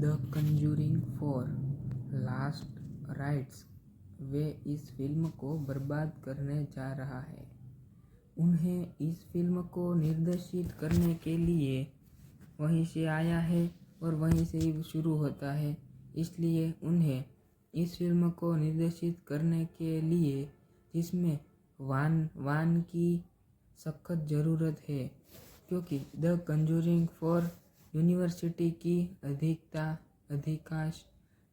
The Conjuring 4 last rites वे इस film को बर्बाद करने जा रहा है। उन्हें इस फिल्म को निर्देशित करने के लिए वहीं से आया है और वहीं से ही शुरू होता है, इसलिए उन्हें इस फिल्म को निर्देशित करने के लिए जिसमें वान की सख्त ज़रूरत है, क्योंकि द कंजूरिंग 4 यूनिवर्सिटी की अधिकांश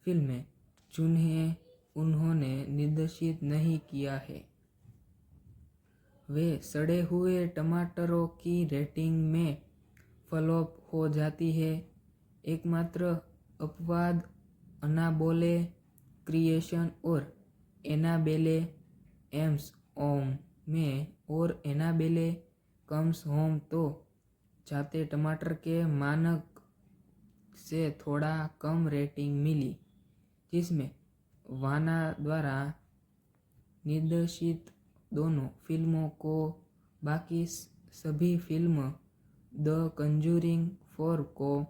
फिल्में जिन्हें उन्होंने निर्देशित नहीं किया है वे सड़े हुए टमाटरों की रेटिंग में फ्लॉप हो जाती है। एकमात्र अपवाद अनाबेले क्रिएशन और एनाबेले एम्स होम में और एनाबेले कम्स होम तो जाते टमाटर के मानक से थोड़ा कम रेटिंग मिली, जिसमें वाना द्वारा निर्देशित दोनों फिल्मों को बाकी सभी फिल्म द कंजूरिंग 4 को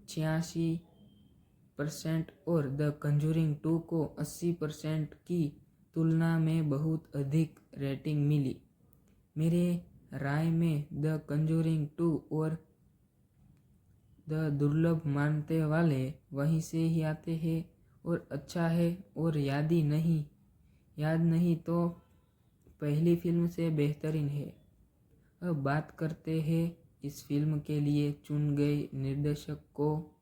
86% और द कंजूरिंग 2 को 80% की तुलना में बहुत अधिक रेटिंग मिली। मेरे राय में द कंजूरिंग 2 और द दुर्लभ मानने वाले वहीं से ही आते हैं और अच्छा है, और याद नहीं तो पहली फिल्म से बेहतरीन है। अब बात करते हैं इस फिल्म के लिए चुन गए निर्देशक को।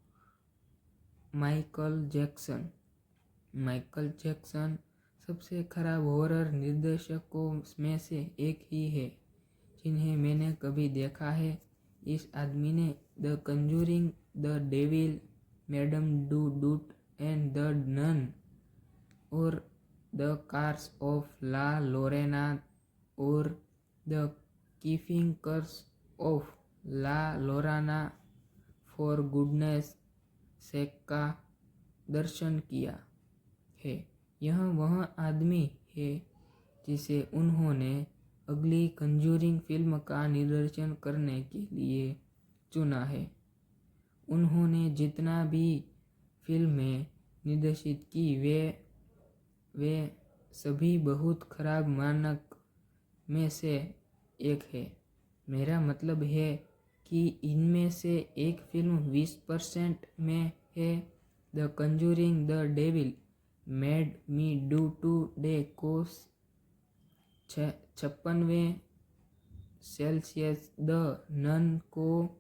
माइकल जैक्सन सबसे खराब हॉरर निर्देशकों में से एक ही है जिन्हें मैंने कभी देखा है। इस आदमी ने the conjuring, the devil, madam dude and the nun और the curse of la llorona और the keeping curse of la lorona for goodness sake का दर्शन किया है। यह वह आदमी है जिसे उन्होंने अगली कंजूरिंग फिल्म का निर्देशन करने के लिए चुना है। उन्होंने जितना भी फिल्में निर्देशित की वे सभी बहुत खराब मानक में से एक है। मेरा मतलब है कि इनमें से एक फिल्म 20% में है। The conjuring, the devil made me do today को 56वें सेल्सियस, द नन को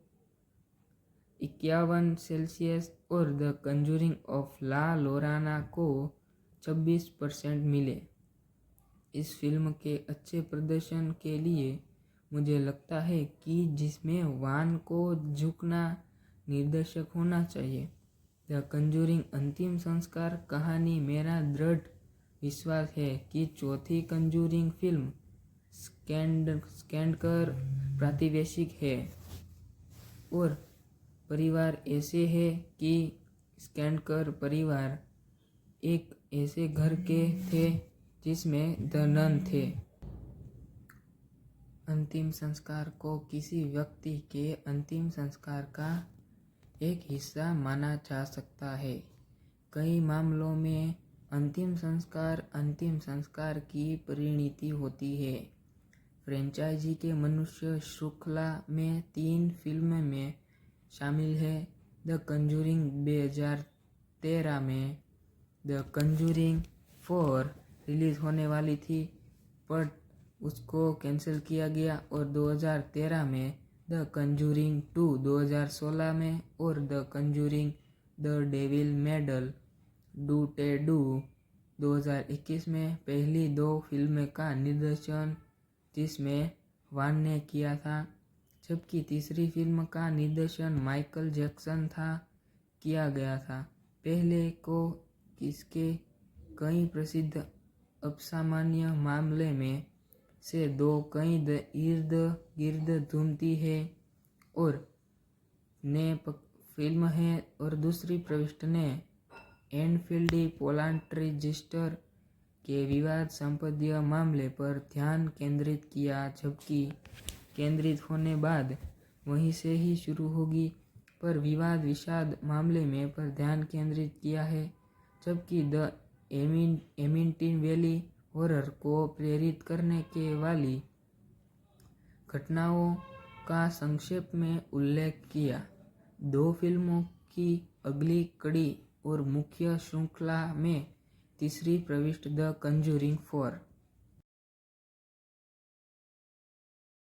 51 सेल्सियस और द कंजूरिंग ऑफ ला लोराना को 26% मिले। इस फिल्म के अच्छे प्रदर्शन के लिए मुझे लगता है कि जिसमें वान को झुकना निर्देशक होना चाहिए। द कंजूरिंग अंतिम संस्कार कहानी मेरा दृढ़ विश्वास है कि चौथी कंजूरिंग फिल्म स्कैंडकर प्रातिवेशिक है और परिवार ऐसे है कि स्कैंडकर परिवार एक ऐसे घर के थे जिसमें द नन थे। अंतिम संस्कार को किसी व्यक्ति के अंतिम संस्कार का एक हिस्सा माना जा सकता है। कई मामलों में अंतिम संस्कार की परिणति होती है। फ्रेंचाइजी के मनुष्य श्रृंखला में 3 फिल्में में शामिल है। द कंजूरिंग 2013 में द कंजूरिंग 4 रिलीज होने वाली थी, पर उसको कैंसिल किया गया, और 2013 में द कंजूरिंग 2 2016 में और the conjuring the devil medal do 2021 में पहली 2 फिल्में का निर्देशन जिसमें वान ने किया था, जबकि तीसरी फिल्म का निर्देशन माइकल जैक्सन किया गया था। पहले को इसके कई प्रसिद्ध असामान्य मामले में से 2 कई इर्द गिर्द घूमती है और ने फिल्म है, और दूसरी प्रविष्ट ने एनफील्ड पोलार्टिजिस्टर के विवाद संपदीय मामले पर ध्यान केंद्रित किया, जबकि केंद्रित होने बाद वहीं से ही शुरू होगी। पर विवाद विषाद मामले में पर ध्यान केंद्रित किया है, जबकि द एमिटिन वैली हॉरर को प्रेरित करने के वाली घटनाओं का संक्षेप में उल्लेख किया। 2 फिल्मों की अगली कड़ी और मुख्य श्रृंखला में तीसरी प्रविष्ट द कंजूरिंग 4